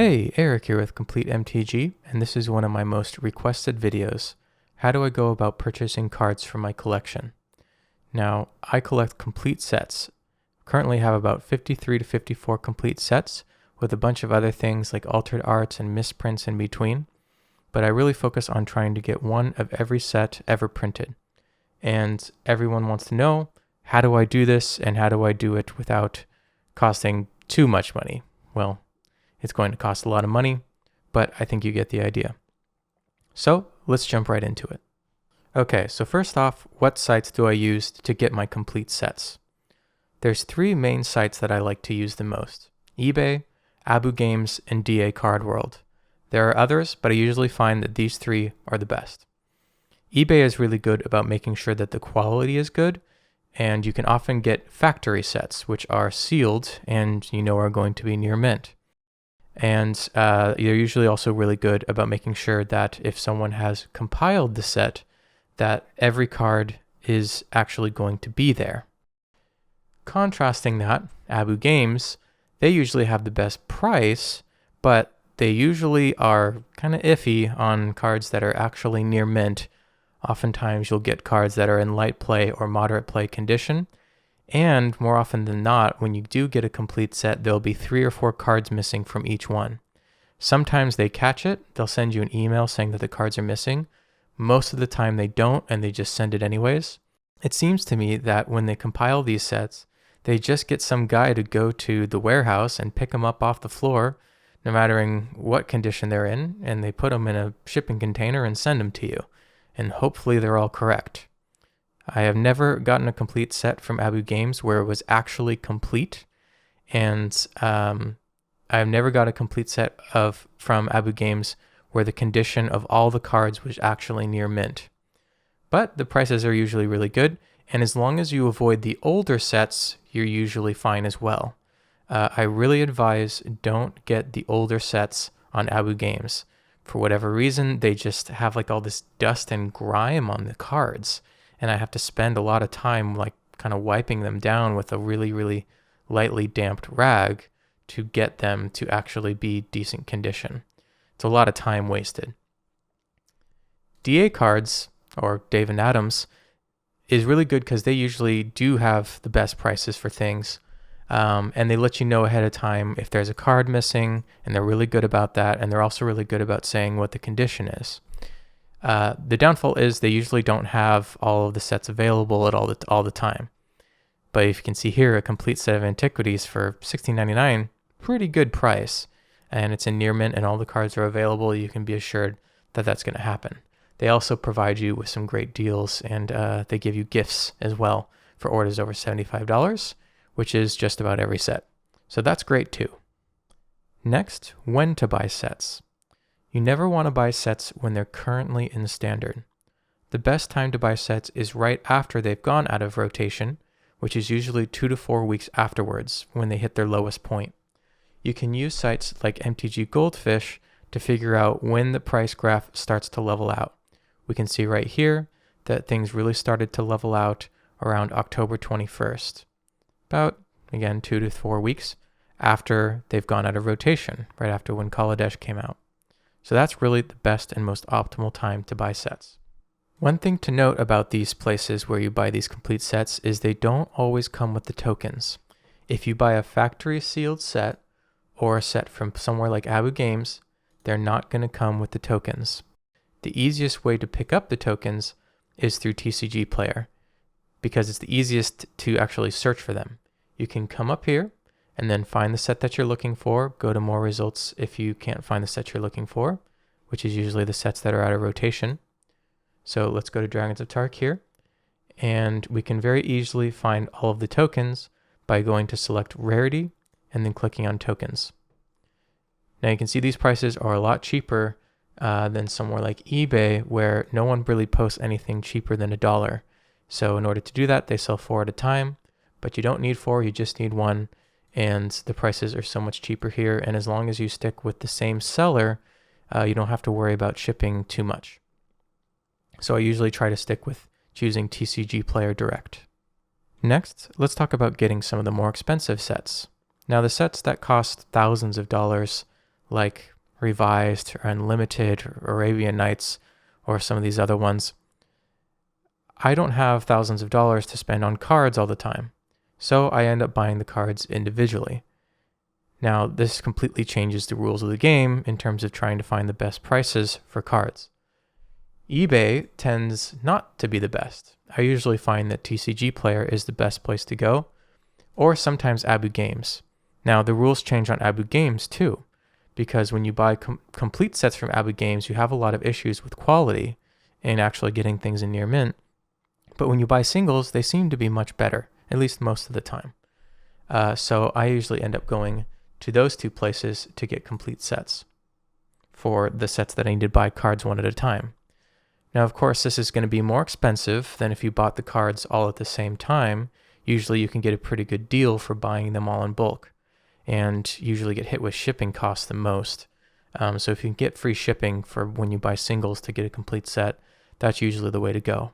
Hey, Eric here with Complete MTG, and this is one of my most requested videos. How do I go about purchasing cards for my collection? Now, I collect complete sets. Currently have about 53 to 54 complete sets, with a bunch of other things like altered arts and misprints in between, but I really focus on trying to get one of every set ever printed. And everyone wants to know, how do I do this, and how do I do it without costing too much money? Well, it's going to cost a lot of money, but I think you get the idea. So let's jump right into it. Okay, so first off, what sites do I use to get my complete sets? There's three main sites that I like to use the most: eBay, Abu Games, and DA Card World. There are others, but I usually find that these three are the best. eBay is really good about making sure that the quality is good, and you can often get factory sets, which are sealed and are going to be near mint. And they're usually also really good about making sure that if someone has compiled the set, that every card is actually going to be there. Contrasting that, Abu Games, they usually have the best price, but they usually are kind of iffy on cards that are actually near mint. Oftentimes you'll get cards that are in light play or moderate play condition. And more often than not, when you do get a complete set, there'll be 3 or 4 cards missing from each one. Sometimes they catch it. They'll send you an email saying that the cards are missing. Most of the time they don't, and they just send it anyways. It seems to me that when they compile these sets, they just get some guy to go to the warehouse and pick them up off the floor, no matter what condition they're in, and they put them in a shipping container and send them to you. And hopefully they're all correct. I have never gotten a complete set from Abu Games where it was actually complete, and I've never got a complete set from Abu Games where the condition of all the cards was actually near mint. But the prices are usually really good, and as long as you avoid the older sets, you're usually fine as well. I really advise don't get the older sets on Abu Games. For whatever reason, they just have all this dust and grime on the cards. And I have to spend a lot of time kind of wiping them down with a really, really lightly damped rag to get them to actually be decent condition. It's a lot of time wasted. DA cards, or Dave and Adams, is really good because they usually do have the best prices for things. And they let you know ahead of time if there's a card missing, and they're really good about that. And they're also really good about saying what the condition is. The downfall is they usually don't have all of the sets available at all the time. But if you can see here, a complete set of antiquities for $16.99, pretty good price. And it's in near mint and all the cards are available. You can be assured that that's going to happen. They also provide you with some great deals, and they give you gifts as well for orders over $75, which is just about every set. So that's great too. Next, when to buy sets. You never want to buy sets when they're currently in standard. The best time to buy sets is right after they've gone out of rotation, which is usually 2 to 4 weeks afterwards when they hit their lowest point. You can use sites like MTG Goldfish to figure out when the price graph starts to level out. We can see right here that things really started to level out around October 21st. About, again, 2 to 4 weeks after they've gone out of rotation, right after when Kaladesh came out. So that's really the best and most optimal time to buy sets. One thing to note about these places where you buy these complete sets is they don't always come with the tokens. If you buy a factory sealed set or a set from somewhere like Abu Games, they're not going to come with the tokens. The easiest way to pick up the tokens is through TCG Player, because it's the easiest to actually search for them. You can come up here and then find the set that you're looking for, go to more results if you can't find the set you're looking for, which is usually the sets that are out of rotation. So let's go to Dragons of Tark here, and we can very easily find all of the tokens by going to select Rarity and then clicking on Tokens. Now you can see these prices are a lot cheaper than somewhere like eBay, where no one really posts anything cheaper than $1. So in order to do that, they sell 4 at a time, but you don't need 4, you just need 1. And the prices are so much cheaper here. And as long as you stick with the same seller, you don't have to worry about shipping too much. So I usually try to stick with choosing TCG Player Direct. Next, let's talk about getting some of the more expensive sets. Now the sets that cost thousands of dollars, like Revised or Unlimited or Arabian Nights or some of these other ones, I don't have thousands of dollars to spend on cards all the time. So I end up buying the cards individually. Now, this completely changes the rules of the game in terms of trying to find the best prices for cards. eBay tends not to be the best. I usually find that TCG Player is the best place to go, or sometimes Abu Games. Now, the rules change on Abu Games too, because when you buy complete sets from Abu Games, you have a lot of issues with quality and actually getting things in near mint. But when you buy singles, they seem to be much better, at least most of the time. So I usually end up going to those two places to get complete sets for the sets that I need to buy cards one at a time. Now, of course, this is going to be more expensive than if you bought the cards all at the same time. Usually you can get a pretty good deal for buying them all in bulk, and usually get hit with shipping costs the most. So if you can get free shipping for when you buy singles to get a complete set, that's usually the way to go.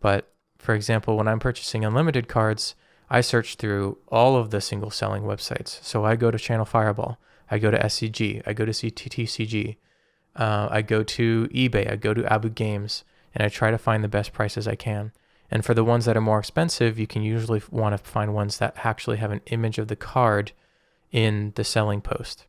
But for example, when I'm purchasing unlimited cards, I search through all of the single selling websites. So I go to Channel Fireball, I go to SCG, I go to TCG, I go to eBay, I go to Abu Games, and I try to find the best prices I can. And for the ones that are more expensive, you can usually want to find ones that actually have an image of the card in the selling post.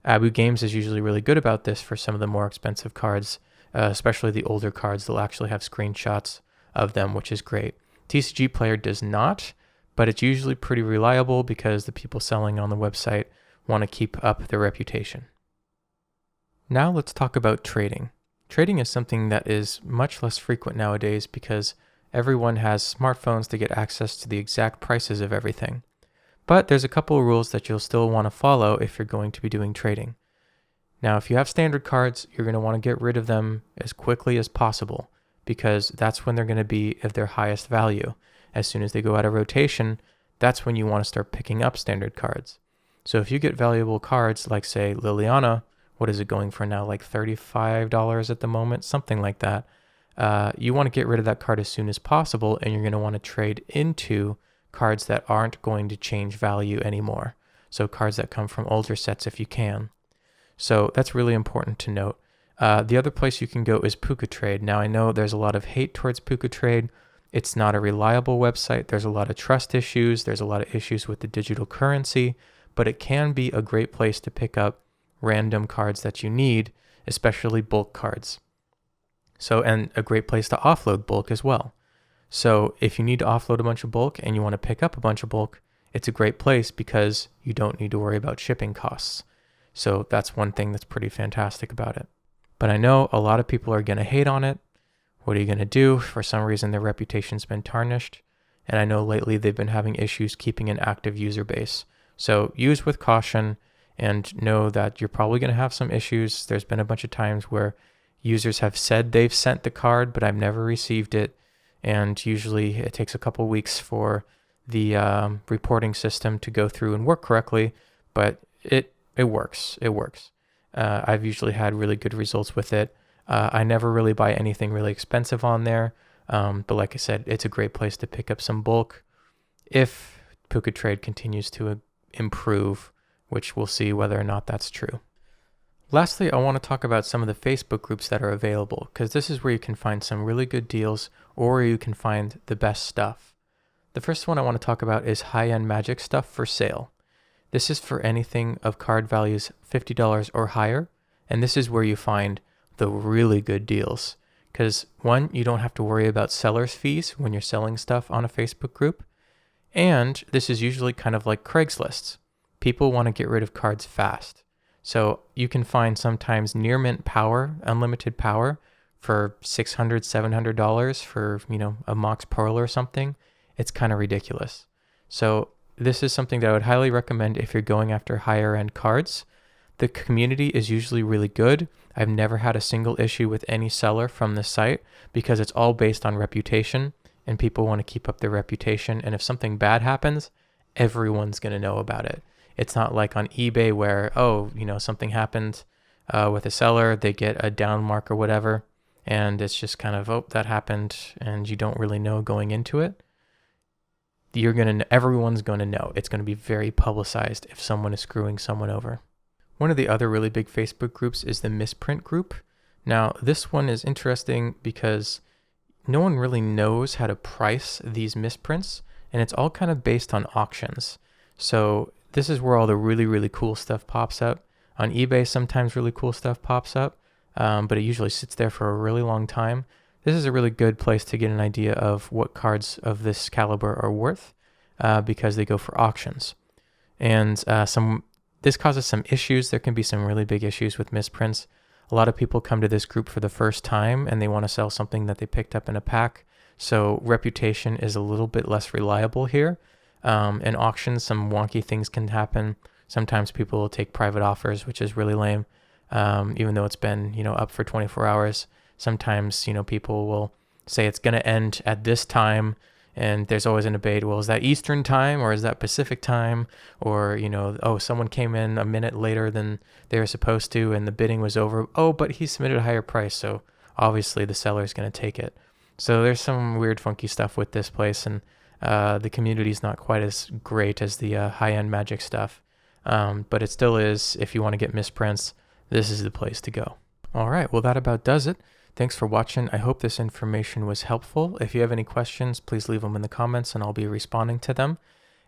Abu Games is usually really good about this for some of the more expensive cards, especially the older cards. They'll actually have screenshots of them, which is great. TCG Player does not, but it's usually pretty reliable because the people selling on the website want to keep up their reputation. Now let's talk about trading. Trading is something that is much less frequent nowadays because everyone has smartphones to get access to the exact prices of everything. But there's a couple of rules that you'll still want to follow if you're going to be doing trading. Now, if you have standard cards, you're going to want to get rid of them as quickly as possible because that's when they're going to be of their highest value. As soon as they go out of rotation, that's when you want to start picking up standard cards. So if you get valuable cards like, say, Liliana, what is it going for now? Like $35 at the moment, something like that. You want to get rid of that card as soon as possible, and you're going to want to trade into cards that aren't going to change value anymore. So cards that come from older sets if you can. So that's really important to note. The other place you can go is PucaTrade. Now I know there's a lot of hate towards PucaTrade. It's not a reliable website. There's a lot of trust issues. There's a lot of issues with the digital currency, but it can be a great place to pick up random cards that you need, especially bulk cards. So, and a great place to offload bulk as well. So if you need to offload a bunch of bulk and you want to pick up a bunch of bulk, it's a great place because you don't need to worry about shipping costs. So that's one thing that's pretty fantastic about it. But I know a lot of people are going to hate on it. What are you going to do? For some reason, their reputation's been tarnished. And I know lately they've been having issues keeping an active user base. So use with caution and know that you're probably going to have some issues. There's been a bunch of times where users have said they've sent the card, but I've never received it. And usually it takes a couple weeks for the reporting system to go through and work correctly, but it works. It works. I've usually had really good results with it. I never really buy anything really expensive on there. But like I said, it's a great place to pick up some bulk if PucaTrade continues to improve, which we'll see whether or not that's true. Lastly, I want to talk about some of the Facebook groups that are available, because this is where you can find some really good deals or you can find the best stuff. The first one I want to talk about is high-end Magic stuff for sale. This is for anything of card values $50 or higher, and this is where you find the really good deals. Because one, you don't have to worry about seller's fees when you're selling stuff on a Facebook group, and this is usually kind of like Craigslist. People want to get rid of cards fast. So you can find sometimes near mint power, unlimited power for $600, $700 for, a Mox Pearl or something. It's kind of ridiculous. So this is something that I would highly recommend if you're going after higher end cards. The community is usually really good. I've never had a single issue with any seller from this site because it's all based on reputation and people want to keep up their reputation. And if something bad happens, everyone's going to know about it. It's not like on eBay where, something happened with a seller, they get a down mark or whatever, and it's just kind of, that happened, and you don't really know going into it. Everyone's going to know. It's going to be very publicized if someone is screwing someone over. One of the other really big Facebook groups is the misprint group. Now, this one is interesting because no one really knows how to price these misprints, and it's all kind of based on auctions. So this is where all the really, really cool stuff pops up. On eBay, sometimes really cool stuff pops up, but it usually sits there for a really long time. This is a really good place to get an idea of what cards of this caliber are worth, because they go for auctions. And this causes some issues. There can be some really big issues with misprints. A lot of people come to this group for the first time and they want to sell something that they picked up in a pack. So reputation is a little bit less reliable here. In auctions, some wonky things can happen. Sometimes people will take private offers, which is really lame, even though it's been, up for 24 hours. Sometimes, people will say it's going to end at this time, and there's always a debate, well, is that Eastern time or is that Pacific time? Or, oh, someone came in a minute later than they were supposed to and the bidding was over. Oh, but he submitted a higher price, so obviously the seller is going to take it. So there's some weird, funky stuff with this place, and the community is not quite as great as the high-end Magic stuff. But it still is, if you want to get misprints, this is the place to go. All right, well, that about does it. Thanks for watching. I hope this information was helpful. If you have any questions, please leave them in the comments and I'll be responding to them.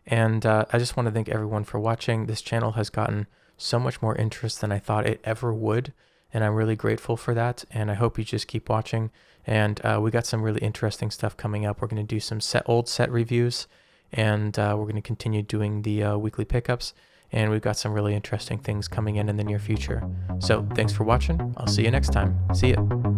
And I just want to thank everyone for watching. This channel has gotten so much more interest than I thought it ever would, and I'm really grateful for that. And I hope you just keep watching. And we got some really interesting stuff coming up. We're going to do some old set reviews, and we're going to continue doing the weekly pickups. And we've got some really interesting things coming in the near future. So thanks for watching. I'll see you next time. See ya.